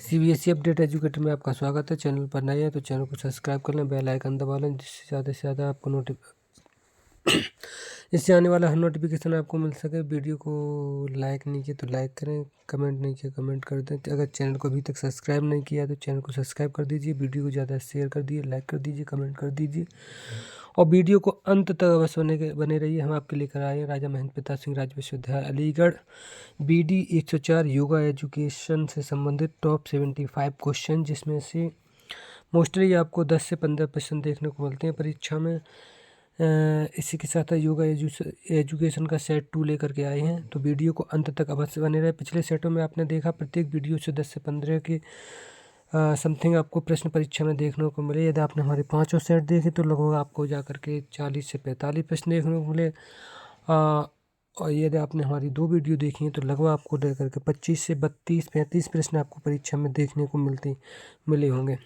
CBSE update educator में आपका स्वागत है। चैनल पर नए हैं तो चैनल को सब्सक्राइब कर लें, बेल आइकन दबा लें, जिससे ज़्यादा से ज़्यादा आपको इससे आने वाला हर नोटिफिकेशन आपको मिल सके। वीडियो को लाइक नहीं किया तो लाइक करें, कमेंट नहीं किया कमेंट कर दें। अगर चैनल को अभी तक सब्सक्राइब नहीं किया तो चैनल को सब्सक्राइब कर दीजिए, वीडियो को ज़्यादा शेयर कर दीजिए, लाइक कर दीजिए, कमेंट कर दीजिए और वीडियो को अंत तक अवश्य बने रहिए। हम आपके लेकर आए हैं राजा महेंद्र प्रताप सिंह राज विश्वविद्यालय अलीगढ़ BD 104 योगा एजुकेशन से संबंधित टॉप 75 क्वेश्चन, जिसमें से मोस्टली आपको 10 से 15 प्रश्न देखने को मिलते हैं परीक्षा में। इसी के साथ योगा एजुकेशन का सेट 2 लेकर के आए हैं, तो वीडियो को अंत तक अवश्य बने रहे। पिछले सेटों में आपने देखा प्रत्येक वीडियो से 10 से 15 के समथिंग आपको प्रश्न परीक्षा में देखने को मिले। यदि आपने हमारे पाँचों सेट देखे तो लगभग आपको जाकर के 40 से 45 प्रश्न देखने को मिले। और यदि आपने हमारी 2 वीडियो देखी हैं तो लगभग आपको लेकर के 25 से 32 35 प्रश्न आपको परीक्षा में देखने को मिले होंगे।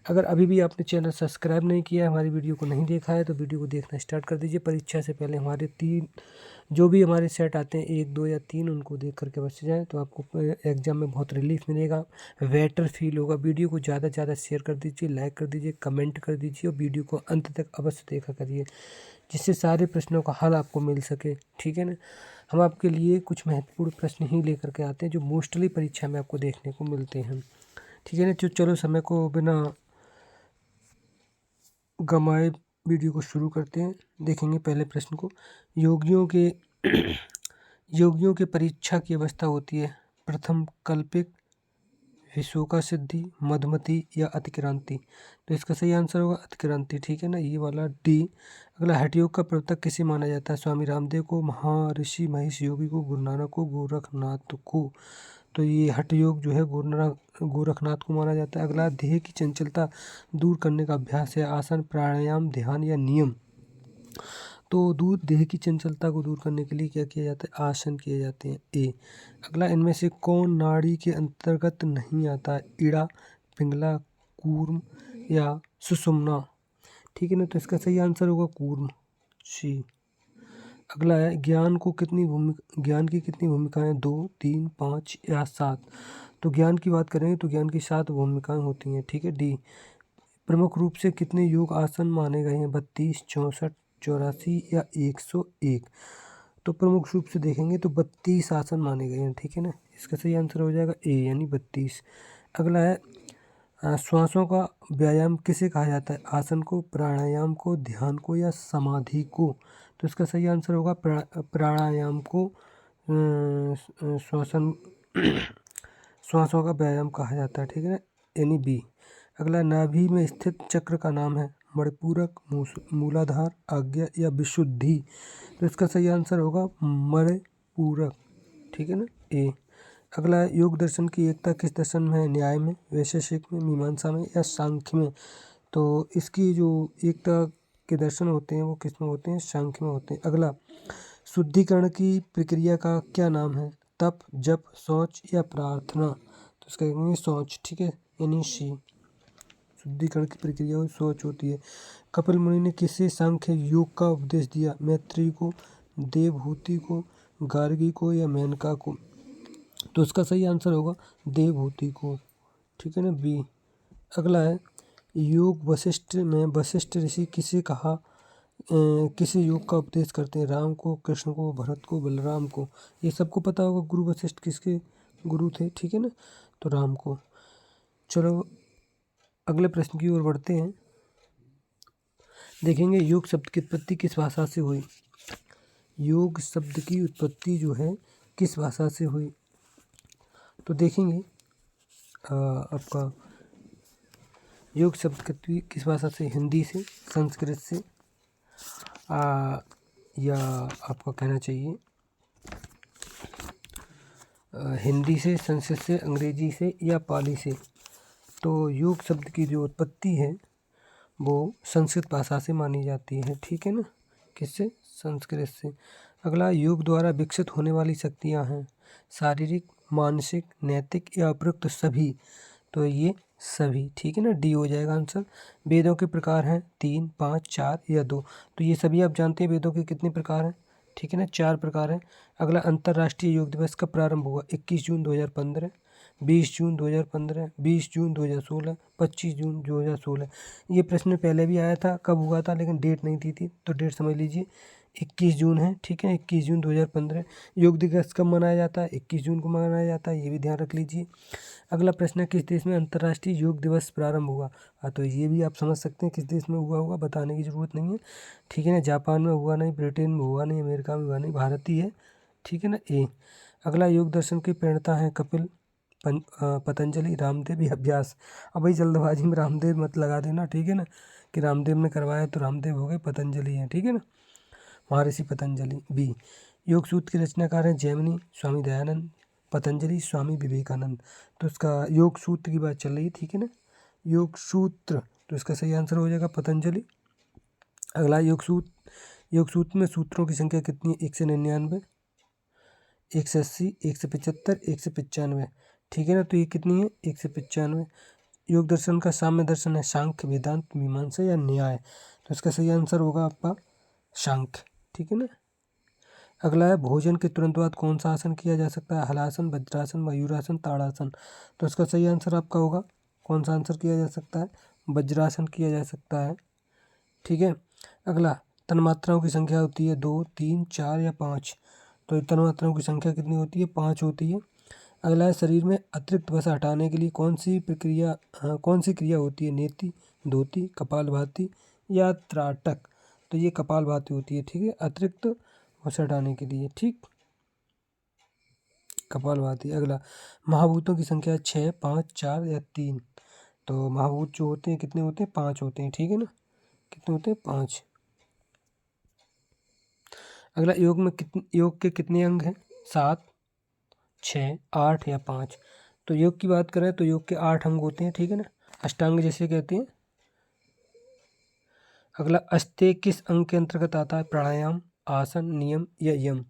अगर अभी भी आपने चैनल सब्सक्राइब नहीं किया है, हमारी वीडियो को नहीं देखा है, तो वीडियो को देखना स्टार्ट कर दीजिए। परीक्षा से पहले हमारे 3 जो भी हमारे सेट आते हैं 1 2 या 3 उनको देख करके बच जाएँ तो आपको एग्ज़ाम में बहुत रिलीफ मिलेगा, बेटर फील होगा। वीडियो को ज़्यादा से ज़्यादा शेयर कर दीजिए, लाइक कर दीजिए, कमेंट कर दीजिए और वीडियो को अंत तक अवश्य देखा करिए, जिससे सारे प्रश्नों का हल आपको मिल सके। ठीक है ना। हम आपके लिए कुछ महत्वपूर्ण प्रश्न ही लेकर के आते हैं जो मोस्टली परीक्षा में आपको देखने को मिलते हैं। ठीक है ना। तो चलो समय को बिना गंवाए वीडियो को शुरू करते हैं। देखेंगे पहले प्रश्न को। योगियों के परीक्षा की अवस्था होती है प्रथम कल्पिक, विशोका सिद्धि, मधुमति या अतिक्रांति। तो इसका सही आंसर होगा अतिक्रांति। ठीक है ना, ये वाला डी। अगला, हठयोग का प्रवर्तक किसे माना जाता है? स्वामी रामदेव को, महर्षि महेश योगी को, गुरु नानक को, गोरखनाथ को। तो ये हठयोग जो है गोरखनाथ को माना जाता है। अगला, देह की चंचलता दूर करने का अभ्यास है आसन, प्राणायाम, ध्यान या नियम। तो देह की चंचलता को दूर करने के लिए क्या किया जाता है? आसन किए जाते हैं। ए। अगला, इनमें से कौन नाड़ी के अंतर्गत नहीं आता है? इड़ा, पिंगला, कूर्म या सुषुम्ना। ठीक है ना, तो इसका सही आंसर होगा कूर्म, सी। अगला है, ज्ञान की कितनी भूमिकाएं? 2, 3, 5 या 7। तो ज्ञान की बात करेंगे तो ज्ञान की 7 भूमिकाएं होती हैं। ठीक है, डी। प्रमुख रूप से कितने योग आसन माने गए हैं? 32, 64, 84 या 101। तो प्रमुख रूप से देखेंगे तो 32 आसन माने गए हैं। ठीक है ना, इसका सही आंसर हो जाएगा ए, यानी 32। अगला है, श्वासों का व्यायाम किसे कहा जाता है? आसन को, प्राणायाम को, ध्यान को या समाधि को। तो इसका सही आंसर होगा प्राणायाम को। श्वासों का व्यायाम कहा जाता है। ठीक है ना, यानी बी। अगला, नाभि में स्थित चक्र का नाम है? मणिपूरक, मूलाधार, आज्ञा या विशुद्धि। तो इसका सही आंसर होगा मणिपूरक। ठीक है ना, ए। अगला, योग दर्शन की एकता किस दर्शन में है? न्याय में, वैशेषिक में, मीमांसा में या सांख्य में। तो इसकी जो एकता के दर्शन होते हैं वो किस में होते हैं? सांख्य में होते हैं। अगला, शुद्धिकरण की प्रक्रिया का क्या नाम है? तप, जप, शौच या प्रार्थना। तो इसका कहेंगे शौच। ठीक है, यानी सी। शुद्धिकरण की प्रक्रिया शौच होती है। कपिल मुनि ने किसे सांख्य योग का उपदेश दिया? मैत्री को, देवहूति को, गार्गी को या मेनका को। तो इसका सही आंसर होगा देवहूति को। ठीक है ना, बी। अगला है, योग वशिष्ठ में वशिष्ठ ऋषि किसे योग का उपदेश करते हैं? राम को, कृष्ण को, भरत को, बलराम को। ये सबको पता होगा गुरु वशिष्ठ किसके गुरु थे। ठीक है ना, तो राम को। चलो अगले प्रश्न की ओर बढ़ते हैं। देखेंगे योग शब्द की उत्पत्ति किस भाषा से हुई? योग शब्द की उत्पत्ति जो है किस भाषा से हुई? तो देखेंगे आपका योग शब्द की किस भाषा से? हिंदी से, संस्कृत से, या आपका कहना चाहिए हिंदी से, संस्कृत से, अंग्रेजी से या पाली से। तो योग शब्द की जो उत्पत्ति है वो संस्कृत भाषा से मानी जाती है। ठीक है ना, किससे? संस्कृत से। अगला, योग द्वारा विकसित होने वाली शक्तियाँ हैं? शारीरिक, मानसिक, नैतिक या उपयुक्त सभी। तो ये सभी। ठीक है ना, डी हो जाएगा आंसर। वेदों के प्रकार हैं? 3, 5, 4 या 2। तो ये सभी आप जानते हैं वेदों के कितने प्रकार हैं? ठीक है ना, 4 प्रकार हैं। अगला, अंतर्राष्ट्रीय योग दिवस कब प्रारंभ हुआ? 21 जून 2015, 20 जून 2015, 20 जून 2016, 25 जून 2016। ये प्रश्न पहले भी आया था, कब हुआ था, लेकिन डेट नहीं दी थी, तो डेट समझ लीजिए 21 जून है, ठीक है, 21 जून 2015। योग दिवस कब मनाया जाता है? 21 जून को मनाया जाता है, ये भी ध्यान रख लीजिए। अगला प्रश्न है, किस देश में अंतर्राष्ट्रीय योग दिवस प्रारंभ हुआ? हाँ, तो ये भी आप समझ सकते हैं किस देश में हुआ होगा, बताने की ज़रूरत नहीं है, ठीक है ना। जापान में हुआ नहीं, ब्रिटेन में हुआ नहीं, अमेरिका में हुआ नहीं, भारत ही है, ठीक है ना। ए। अगला, योग दर्शन की प्रणेता है कपिल, पतंजलि, रामदेव या व्यास। अब भाई जल्दबाजी में रामदेव मत लगा देना, ठीक है ना, कि रामदेव ने करवाया तो रामदेव हो गए, पतंजलि है, ठीक है ना, महर्षि पतंजलि। बी, योग सूत्र के रचनाकार हैं जैमिनी, स्वामी दयानंद, पतंजलि, स्वामी विवेकानंद। तो इसका योग सूत्र की बात चल रही है, ठीक है ना, योग सूत्र, तो इसका सही आंसर हो जाएगा पतंजलि। अगला, योग सूत्र में सूत्रों की संख्या कितनी है? 199, 180, 175, 195, ठीक है ना। तो ये कितनी है? 195। योग दर्शन का साम्य दर्शन है सांख्य, वेदांत, मीमांसा या न्याय। तो इसका सही आंसर होगा आपका सांख्य, ठीक है ना। अगला है, भोजन के तुरंत बाद कौन सा आसन किया जा सकता है? हलासन, वज्रासन, मयूरासन, ताड़ासन। तो इसका सही आंसर आपका होगा, कौन सा आंसर किया जा सकता है? वज्रासन किया जा सकता है, ठीक है। अगला, तन्मात्राओं की संख्या होती है 2, 3, 4 या 5। तो तन्मात्राओं की संख्या कितनी होती है? 5 होती है। अगला है, शरीर में अतिरिक्त वसा हटाने के लिए कौन सी क्रिया होती है? नेति, धोती, कपालभाति या त्राटक। तो ये कपालभाति होती है, ठीक है, अतिरिक्त वसा हटाने के लिए, ठीक, कपालभाति। अगला, महाभूतों की संख्या 6, 5, 4 या 3। तो महाभूत जो होते हैं कितने होते हैं? 5 होते हैं, ठीक है ना, कितने होते हैं? 5। अगला, योग के कितने अंग हैं? 7, 6, 8 या 5। तो योग की बात करें तो योग के 8 अंग होते हैं, ठीक है ना, अष्टांग जैसे कहते हैं। अगला, अस्ते किस अंग के अंतर्गत आता है? प्राणायाम, आसन, नियम या यम।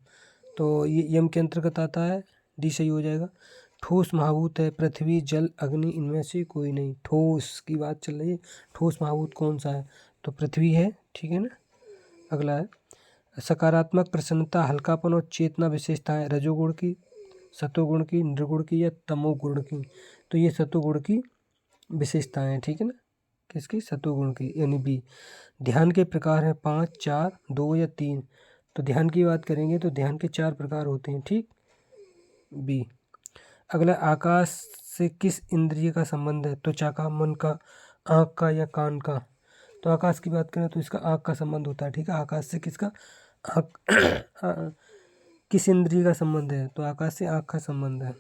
तो ये यम के अंतर्गत आता है, डी सही हो जाएगा। ठोस महाभूत है पृथ्वी, जल, अग्नि, इनमें से कोई नहीं। ठोस की बात चल रही है, ठोस महाभूत कौन सा है? तो पृथ्वी है, ठीक है ना। अगला है, सकारात्मक प्रसन्नता, हल्कापन और चेतना विशेषताएं रजोगुण की, सतोगुण की, निर्गुण की या तमोगुण की। तो ये सतोगुण की विशेषताएं हैं, ठीक है ना, किसकी? सतोगुण की, यानी बी। ध्यान के प्रकार हैं 5, 4, 2 या 3। तो ध्यान की बात करेंगे तो ध्यान के 4 प्रकार होते हैं, ठीक, बी। अगला, आकाश से किस इंद्रिय का संबंध है? त्वचा का, मन का, आँख का या कान का। तो आकाश की बात करें तो इसका आँख का संबंध होता है, ठीक है। आकाश से किसका? आँख किस इंद्रिय का संबंध है? तो आकाश से आँख का संबंध है।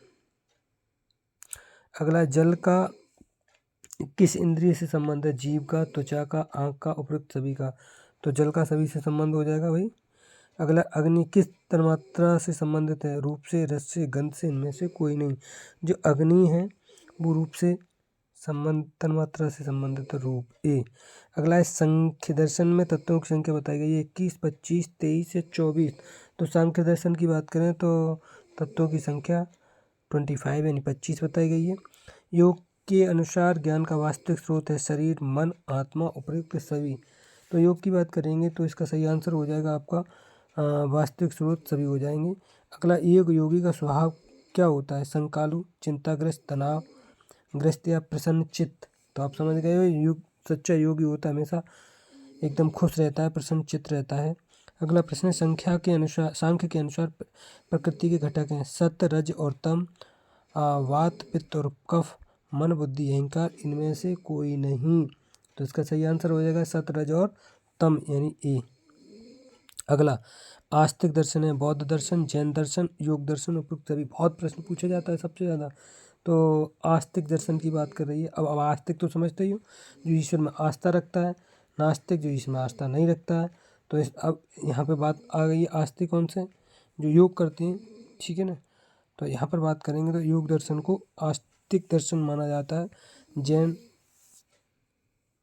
अगला, जल का किस इंद्रिय से संबंध है? जीभ का, त्वचा का, आँख का, उपयुक्त सभी का। तो जल का सभी से संबंध हो जाएगा भाई। अगला, अग्नि किस तन्मात्रा से संबंधित है? रूप से, रस से, गंध से, इनमें से कोई नहीं। जो अग्नि है वो रूप से तन्मात्रा से संबंधित है, रूप, ए। अगला है, सांख्य दर्शन में तत्वों की संख्या बताई गई है 21, 25, 23 या 24। तो सांख्य दर्शन की बात करें तो तत्वों की संख्या 25 यानी 25 बताई गई है। योग के अनुसार ज्ञान का वास्तविक स्रोत है शरीर, मन, आत्मा, उपयुक्त सभी। तो योग की बात करेंगे तो इसका सही आंसर हो जाएगा आपका वास्तविक स्रोत सभी हो जाएंगे। अगला, एक योगी का स्वभाव क्या होता है? संकालु, चिंताग्रस्त, तनाव ग्रस्त या प्रसन्न चित्त। तो आप समझ गए हो, योग सच्चा योगी होता है हमेशा एकदम खुश रहता है, प्रसन्न चित्त रहता है। अगला प्रश्न, सांख्य के अनुसार प्रकृति के घटक हैं सत्य, रज और तम, वात, पित्त और कफ, मन, बुद्धि, अहंकार, इनमें से कोई नहीं। तो इसका सही आंसर हो जाएगा सत्य, रज और तम, यानी ए। अगला, आस्तिक दर्शन है बौद्ध दर्शन, जैन दर्शन, योग दर्शन, उपयुक्त सभी। बहुत प्रश्न पूछा जाता है सबसे ज़्यादा। तो आस्तिक दर्शन की बात कर रही है। अब आस्तिक तो समझते ही हो, जो ईश्वर में आस्था रखता है। नास्तिक, जो ईश्वर में आस्था नहीं रखता है। तो अब यहाँ पे बात आ गई है आस्तिक कौन से, जो योग करते हैं, ठीक है ना। तो यहाँ पर बात करेंगे तो योग दर्शन को आस्तिक दर्शन माना जाता है। जैन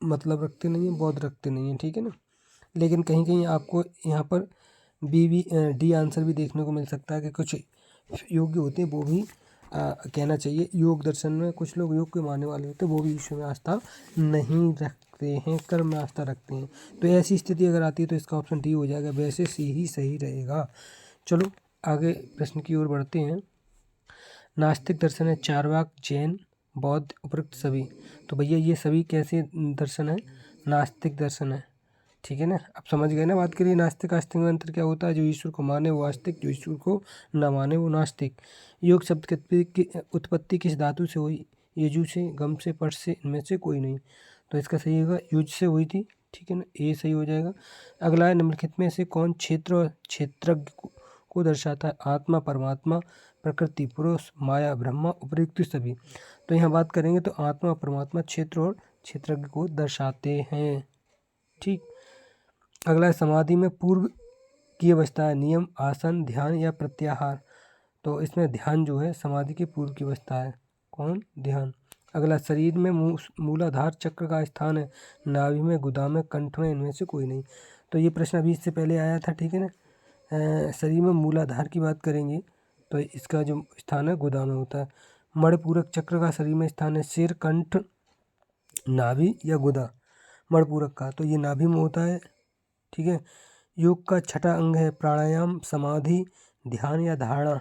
मतलब रखते नहीं है, बौद्ध रखते नहीं है, ठीक है ना। लेकिन कहीं कहीं आपको यहाँ पर डी आंसर भी देखने को मिल सकता है कि कुछ योग्य होते हैं वो भी कहना चाहिए। योग दर्शन में कुछ लोग योग के मानने वाले होते हैं, वो भी ईश्वर में आस्था नहीं रखते हैं, कर्म में आस्था रखते हैं। तो ऐसी स्थिति अगर आती है तो इसका ऑप्शन डी हो जाएगा, वैसे सी ही सही रहेगा। चलो आगे प्रश्न की ओर बढ़ते हैं। नास्तिक दर्शन है चार्वाक, जैन, बौद्ध, उपरोक्त सभी। तो भैया ये सभी कैसे दर्शन है? नास्तिक दर्शन है, ठीक है ना। अब समझ गए ना बात करिए। नास्तिक आस्तिक में अंतर क्या होता है? जो ईश्वर को माने वो आस्तिक, जो ईश्वर को न माने वो नास्तिक। योग शब्द की उत्पत्ति किस धातु से हुई? यजु से, गम से, पट से, इनमें से कोई नहीं। तो इसका सही होगा युज से हुई थी, ठीक है ना, ये सही हो जाएगा। अगला है निम्नलिखित में से कौन क्षेत्र और क्षेत्रज्ञ को दर्शाता है? आत्मा, परमात्मा, प्रकृति, पुरुष, माया, ब्रह्मा, उपयुक्त सभी। तो यहाँ बात करेंगे तो आत्मा, परमात्मा, क्षेत्र और क्षेत्रज्ञ को दर्शाते हैं, ठीक। अगला है समाधि में पूर्व की अवस्था है नियम, आसन, ध्यान या प्रत्याहार। तो इसमें ध्यान जो है समाधि के पूर्व की अवस्था है। कौन? ध्यान। अगला शरीर में मूलाधार चक्र का स्थान है नाभि में, गुदा में, कंठ में, इनमें से कोई नहीं। तो ये प्रश्न अभी इससे पहले आया था, ठीक है ना। शरीर में मूलाधार की बात करेंगे तो इसका जो स्थान है गुदा में होता है। मणिपूरक चक्र का शरीर में स्थान है सिर, कंठ, नाभि या गुदा। मणिपूरक का तो ये नाभि में होता है, ठीक है। योग का छठा अंग है प्राणायाम, समाधि, ध्यान या धारणा,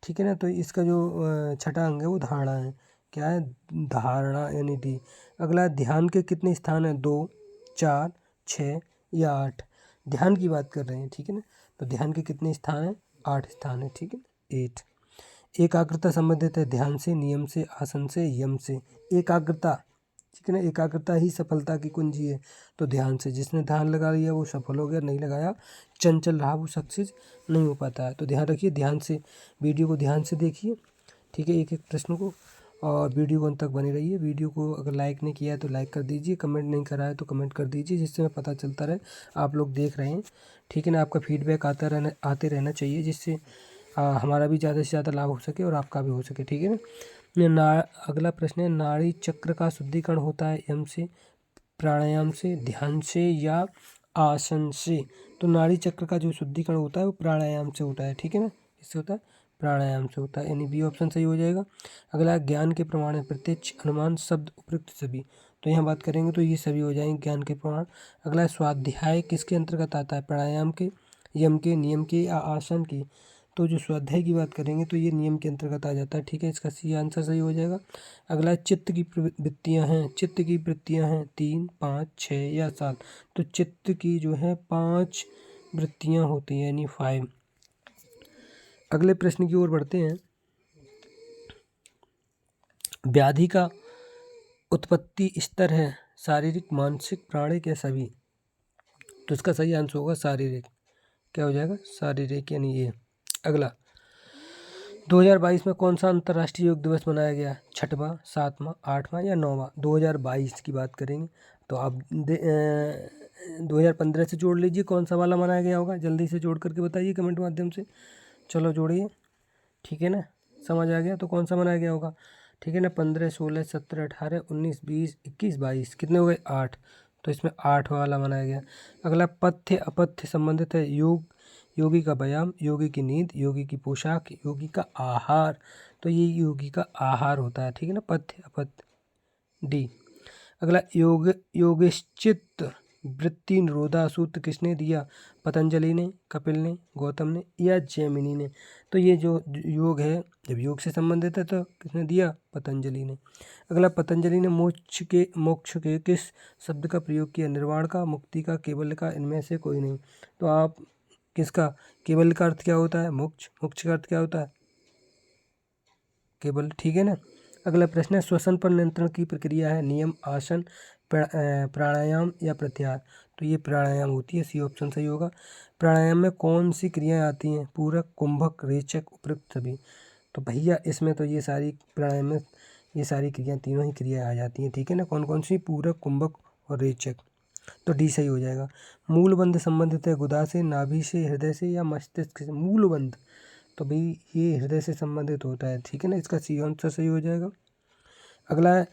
ठीक है ना। तो इसका जो छठा अंग है वो धारणा है। क्या है? धारणा यानी डी। अगला ध्यान के कितने स्थान हैं? 2, 4, 6 या 8। ध्यान की बात कर रहे हैं, ठीक है ना। तो ध्यान के कितने स्थान हैं? 8 स्थान है, ठीक है, 8। एकाग्रता संबंधित है ध्यान से, नियम से, आसन से, यम से। एकाग्रता, ठीक है ना, एकाग्रता ही सफलता की कुंजी है। तो ध्यान से, जिसने ध्यान लगा लिया वो सफल हो गया, नहीं लगाया चंचल रहा वो सक्सेस नहीं हो पाता है। तो ध्यान रखिए, ध्यान से वीडियो को ध्यान से देखिए, ठीक है, एक एक प्रश्न को, और वीडियो को अंत तक बने रहिए। वीडियो को अगर लाइक नहीं किया है तो लाइक कर दीजिए, कमेंट नहीं करा है तो कमेंट कर दीजिए, जिससे हमें पता चलता रहे आप लोग देख रहे हैं, ठीक है ना। आपका फीडबैक आते रहना चाहिए, जिससे हमारा भी ज़्यादा से ज़्यादा लाभ हो सके और आपका भी हो सके, ठीक है ना। अगला प्रश्न है नाड़ी चक्र का शुद्धिकरण होता है यम से, प्राणायाम से, ध्यान से या आसन से। तो नाड़ी चक्र का जो शुद्धिकरण होता है वो प्राणायाम से होता है, ठीक है ना। इससे होता है प्राणायाम से होता है, यानी बी ऑप्शन सही हो जाएगा। अगला ज्ञान के प्रमाण है प्रत्यक्ष, अनुमान, शब्द, उपयुक्त सभी। तो यहाँ बात करेंगे तो ये सभी हो जाएंगे ज्ञान के प्रमाण। अगला स्वाध्याय किसके अंतर्गत आता है? प्राणायाम के, यम के, नियम के या आसन के। तो जो स्वाध्याय की बात करेंगे तो ये नियम के अंतर्गत आ जाता है, ठीक है, इसका सी आंसर सही हो जाएगा। अगला चित्त की वृत्तियाँ हैं, चित्त की वृत्तियाँ हैं 3, 5, 6 या 7। तो चित्त की जो है 5 वृत्तियाँ होती हैं, यानी 5। अगले प्रश्न की ओर बढ़ते हैं। व्याधि का उत्पत्ति स्तर है शारीरिक, मानसिक, प्राणिक या सभी। तो इसका सही आंसर होगा शारीरिक। क्या हो जाएगा? शारीरिक, यानी ये। अगला 2022 में कौन सा अंतर्राष्ट्रीय योग दिवस मनाया गया? 6वां, 7वां, 8वां या 9वां? 2022 की बात करेंगे तो आप 2015 से जोड़ लीजिए, कौन सा वाला मनाया गया होगा, जल्दी से जोड़ करके बताइए कमेंट माध्यम से। चलो जोड़िए, ठीक है ना, समझ आ गया तो कौन सा मनाया गया होगा, ठीक है ना। 15, 16, 17, 18, 19, 20, 21, 22 कितने हो गए? 8। तो इसमें 8 वाला मनाया गया। अगला पथ्य अपथ्य संबंधित है योग, योगी का व्यायाम, योगी की नींद, योगी की पोशाक, योगी का आहार। तो ये योगी का आहार होता है, ठीक है ना, पथ्य अपथ्य डी। अगला योगश्चित्त वृत्ति निरोधा सूत्र किसने दिया? पतंजलि ने, कपिल ने, गौतम ने या जैमिनी ने। तो ये जो योग है जब योग से संबंधित है तो किसने दिया? पतंजलि ने। अगला पतंजलि ने मोक्ष के किस शब्द का प्रयोग किया? निर्वाण का, मुक्ति का, केवल का, इनमें से कोई नहीं। तो आप किसका? केवल का अर्थ क्या होता है? मोक्ष। मोक्ष का अर्थ क्या होता है? केवल, ठीक है ना। अगला प्रश्न है श्वसन पर नियंत्रण की प्रक्रिया है नियम, आसन, प्राणायाम या प्रत्याहार। तो ये प्राणायाम होती है, सी ऑप्शन सही होगा। प्राणायाम में कौन सी क्रियाएं आती हैं? पूरक, कुंभक, रेचक, उपयुक्त सभी। तो भैया इसमें तो ये सारी प्राणायाम में ये सारी क्रियाएं, तीनों ही क्रियाएं आ जाती हैं, ठीक है ना। कौन कौन सी? पूरक, कुंभक और रेचक। तो डी सही हो जाएगा। मूलबंध संबंधित है गुदा से, नाभि से, हृदय से या मस्तिष्क से। मूलबंध तो भाई ये हृदय से संबंधित होता है, ठीक है ना, इसका सी आंसर सही हो जाएगा। अगला है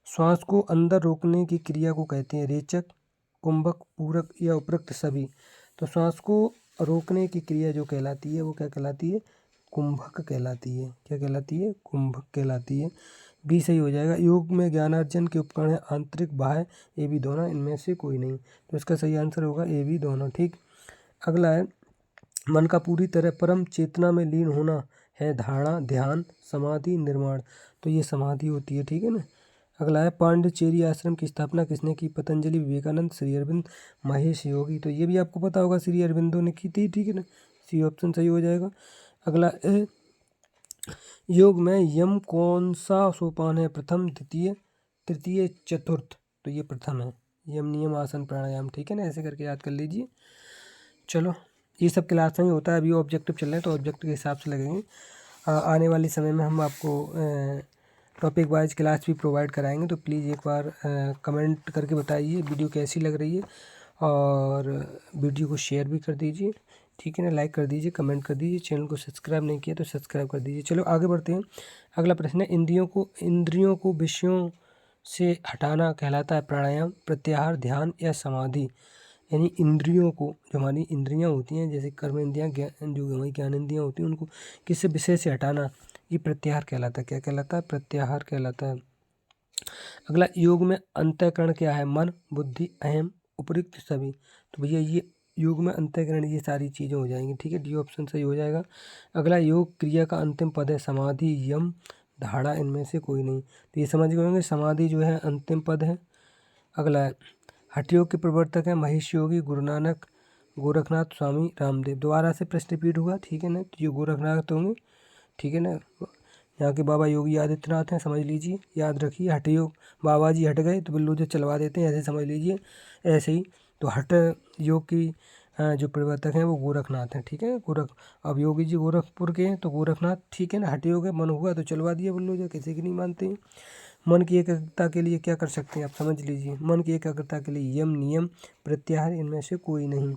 श्वास को अंदर रोकने की क्रिया को कहते हैं रेचक, कुंभक, पूरक या उपयुक्त सभी। तो श्वास को रोकने की क्रिया जो कहलाती है वो क्या कहलाती है? कुंभक कहलाती है। क्या कहलाती है? कुंभक कहलाती है। बी सही हो जाएगा। योग में ज्ञानार्जन के उपकरण है आंतरिक, बाह्य, ए बी दोनों, इनमें से कोई नहीं। तो इसका सही आंसर होगा ए बी दोनों, ठीक। अगला है मन का पूरी तरह परम चेतना में लीन होना है धारणा, ध्यान, समाधि, निर्माण। तो ये समाधि होती है, ठीक है ना। अगला है पांडिचेरी आश्रम की स्थापना किसने की? पतंजलि, विवेकानंद, श्री अरविंद, महेश योगी। तो ये भी आपको पता होगा, श्री अरविंदो ने की थी, ठीक है ना। सी ऑप्शन सही हो जाएगा। अगला है योग में यम कौन सा सोपान है? प्रथम, द्वितीय, तृतीय, चतुर्थ। तो ये प्रथम है। यम नियम आसन प्राणायाम, ठीक है ना, ऐसे करके याद कर लीजिए। चलो, ये सब क्लास में ही होता है। अभी ऑब्जेक्टिव चल रहे हैं तो ऑब्जेक्टिव के हिसाब से लगेंगे। आने वाले समय में हम आपको टॉपिक वाइज क्लास भी प्रोवाइड कराएंगे। तो प्लीज़ एक बार कमेंट करके बताइए वीडियो कैसी लग रही है, और वीडियो को शेयर भी कर दीजिए, ठीक है ना। लाइक कर दीजिए, कमेंट कर दीजिए। चैनल को सब्सक्राइब नहीं किया तो सब्सक्राइब कर दीजिए। चलो आगे बढ़ते हैं। अगला प्रश्न है, इंद्रियों को विषयों से हटाना कहलाता है प्राणायाम, प्रत्याहार, ध्यान या समाधि। यानी इंद्रियों को, जो हमारी इंद्रियां होती हैं, जैसे कर्म इंद्रियां, जो हमारी ज्ञान इंद्रियां होती हैं, उनको किसी विषय से हटाना, ये प्रत्याहार कहलाता है। क्या कहलाता है? प्रत्याहार कहलाता है। अगला, योग में अंतःकरण क्या है? मन, बुद्धि, अहम, उपयुक्त सभी। तो भैया ये योग में अंतःकरण ये सारी चीज़ें हो जाएंगी, ठीक है। डी ऑप्शन सही हो जाएगा। अगला, योग क्रिया का अंतिम पद है समाधि, यम, धारणा, इनमें से कोई नहीं। तो ये समझ गए होंगे, समाधि जो है अंतिम पद है। अगला है, हठ योग के प्रवर्तक हैं महेश योगी, गुरु नानक, गोरखनाथ, स्वामी रामदेव। दोबारा से प्रश्न रिपीट हुआ, ठीक है ना। तो ये गोरखनाथ होंगे, ठीक है ना। यहाँ के बाबा योगी आदित्यनाथ हैं, समझ लीजिए, याद रखिए। हठ योग, बाबा जी हट गए तो बिल्लू जो चलवा देते हैं, ऐसे समझ लीजिए, ऐसे ही। तो हठ योग की जो प्रवर्तक हैं वो गोरखनाथ हैं, ठीक है। अब योगी जी गोरखपुर के हैं तो गोरखनाथ, ठीक है ना। हठ योग है, मन हुआ तो चलवा दिया बिल्लू जो, किसी की नहीं मानते हैं। मन की एकाग्रता के लिए क्या कर सकते हैं आप समझ लीजिए। मन की एकाग्रता के लिए यम, नियम, प्रत्याहार, इनमें से कोई नहीं,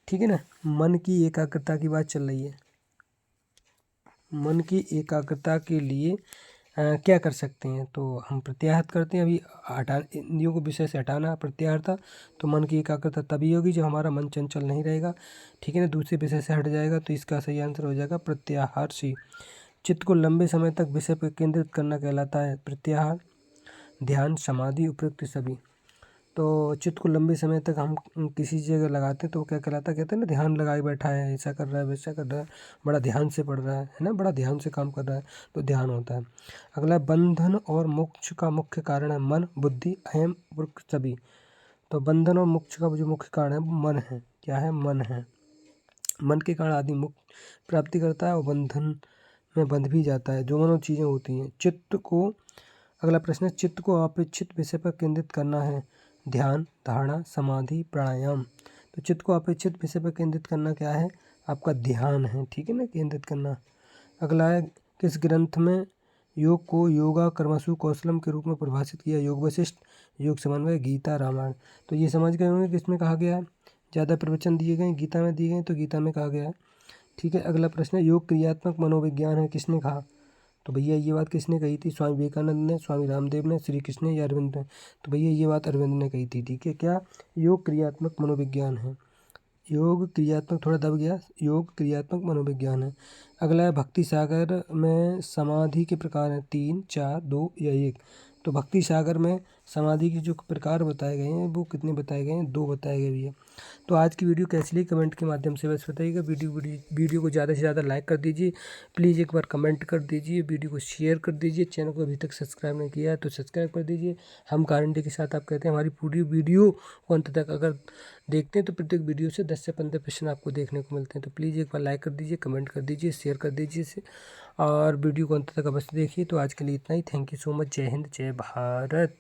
ठीक है ना। मन की एकाग्रता की बात चल रही है। मन की एकाग्रता के लिए क्या कर सकते हैं? तो हम प्रत्याहार करते हैं। अभी इंद्रियों को विषय से हटाना प्रत्याहार था। तो मन की एकाग्रता तभी होगी जब हमारा मन चंचल नहीं रहेगा, ठीक है ना, दूसरे विषय से हट जाएगा। तो इसका सही आंसर हो जाएगा प्रत्याहार सी। चित्त को लंबे समय तक विषय पर केंद्रित करना कहलाता है प्रत्याहार, ध्यान, समाधि, उपयुक्त सभी। तो चित्त को लंबे समय तक हम किसी जगह लगाते हैं तो वो क्या कहलाता है? कहते हैं ना, ध्यान लगाए बैठा है, ऐसा कर रहा है, वैसा कर रहा है, बड़ा ध्यान से पढ़ रहा है ना, बड़ा ध्यान से काम कर रहा है, तो ध्यान होता है। अगला, बंधन और मोक्ष का मुख्य कारण है मन, बुद्धि, अहम, उपयुक्त सभी। तो बंधन और मोक्ष का जो मुख्य कारण है वो मन है। क्या है? मन है। मन के कारण आदमी मुक्ति प्राप्ति करता है और बंधन में बंध भी जाता है, जो दोनों चीज़ें होती हैं। चित्त को, अगला प्रश्न है, चित्त को अपेक्षित विषय पर केंद्रित करना है ध्यान, धारणा, समाधि, प्राणायाम। तो चित्त को अपेक्षित विषय पर केंद्रित करना क्या है? आपका ध्यान है, ठीक है ना, केंद्रित करना। अगला है, किस ग्रंथ में योग को योगा कर्मसु कौशलम के रूप में परिभाषित किया? योग वशिष्ठ, योग समन्वय, गीता, रामायण। तो ये समझ गए होंगे किसमें कहा गया है। ज़्यादा प्रवचन दिए गए गीता में दिए गए, तो गीता में कहा गया है, ठीक है। अगला प्रश्न है, योग क्रियात्मक मनोविज्ञान है, किसने कहा? तो भैया ये बात किसने कही थी? स्वामी विवेकानंद ने, स्वामी रामदेव ने, श्री कृष्ण या अरविंद ने? तो भैया ये बात अरविंद ने कही थी, ठीक है। क्या? योग क्रियात्मक मनोविज्ञान है। योग क्रियात्मक, थोड़ा दब गया, योग क्रियात्मक मनोविज्ञान है। अगला है, भक्ति सागर में समाधि के प्रकार हैं 3, 4, 2 या 1। तो भक्ति सागर में समाधि के जो प्रकार बताए गए हैं वो कितने बताए गए हैं? 2 बताए गए भैया। तो आज की वीडियो कैसी लगी कमेंट के माध्यम से बस बताइएगा। वीडियो को ज़्यादा से ज़्यादा लाइक कर दीजिए, प्लीज़ एक बार कमेंट कर दीजिए, वीडियो को शेयर कर दीजिए। चैनल को अभी तक सब्सक्राइब नहीं किया है तो सब्सक्राइब कर दीजिए। हम गारंटी के साथ आप कहते हैं हमारी पूरी वीडियो को अंत तक अगर देखते हैं तो प्रत्येक वीडियो से 10 से 15 प्रश्न आपको देखने को मिलते हैं। तो प्लीज़ एक बार लाइक कर दीजिए, कमेंट कर दीजिए, शेयर कर दीजिए इसे, और वीडियो को अंत तक अवश्य देखिए। तो आज के लिए इतना ही। Thank you so much. जय हिंद, जय भारत।